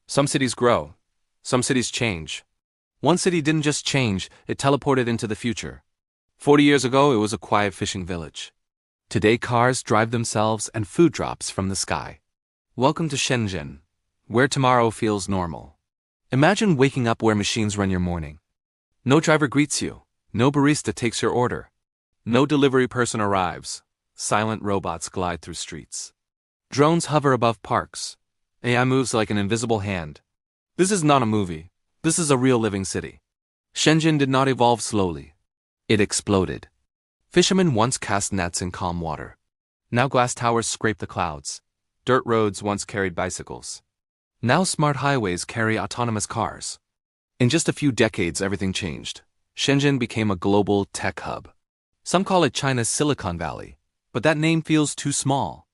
Some cities grow. Some cities change. One city didn't just change, it teleported into the future. 40 years ago, it was a quiet fishing village. Today, cars drive themselves and food drops from the sky. Welcome to Shenzhen, where tomorrow feels normal. Imagine waking up where machines run your morning. No driver greets you. No barista takes your order. No delivery person arrives. Silent robots glide through streets. Drones hover above parks. AI moves like an invisible hand. This is not a movie. This is a real living city. Shenzhen did not evolve slowly. It exploded. Fishermen once cast nets in calm water. Now glass towers scrape the clouds. Dirt roads once carried bicycles. Now smart highways carry autonomous cars. In just a few decades, everything changed. Shenzhen became a global tech hub. Some call it China's Silicon Valley, but that name feels too small.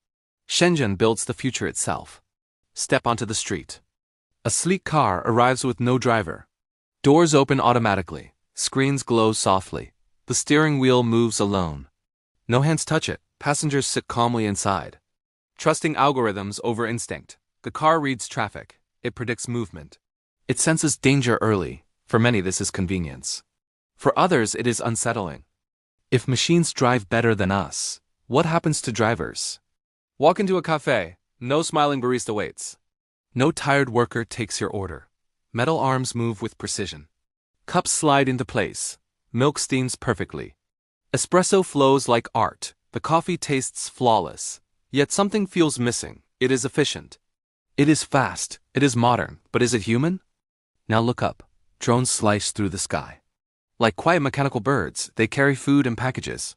Shenzhen builds the future itself. Step onto the street. A sleek car arrives with no driver. Doors open automatically. Screens glow softly. The steering wheel moves alone. No hands touch it. Passengers sit calmly inside. Trusting algorithms over instinct, the car reads traffic. It predicts movement. It senses danger early. For many, this is convenience. For others, it is unsettling. If machines drive better than us, what happens to drivers? Walk into a cafe. No smiling barista waits. No tired worker takes your order. Metal arms move with precision. Cups slide into place. Milk steams perfectly. Espresso flows like art. The coffee tastes flawless. Yet something feels missing. It is efficient. It is fast. It is modern. But is it human? Now look up. Drones slice through the sky. Like quiet mechanical birds, they carry food and packages.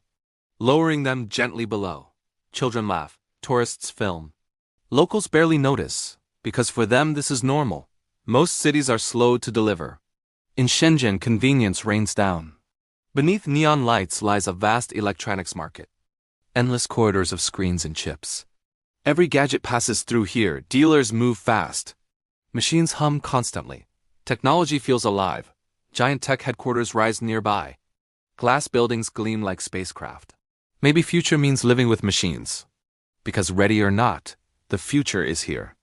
Lowering them gently below. Children laugh. Tourists film. Locals barely notice, because for them this is normal. Most cities are slow to deliver. In Shenzhen, convenience rains down. Beneath neon lights lies a vast electronics market. Endless corridors of screens and chips. Every gadget passes through here. Dealers move fast. Machines hum constantly. Technology feels alive. Giant tech headquarters rise nearby. Glass buildings gleam like spacecraft. Maybe future means living with machines. Because ready or not, the future is here.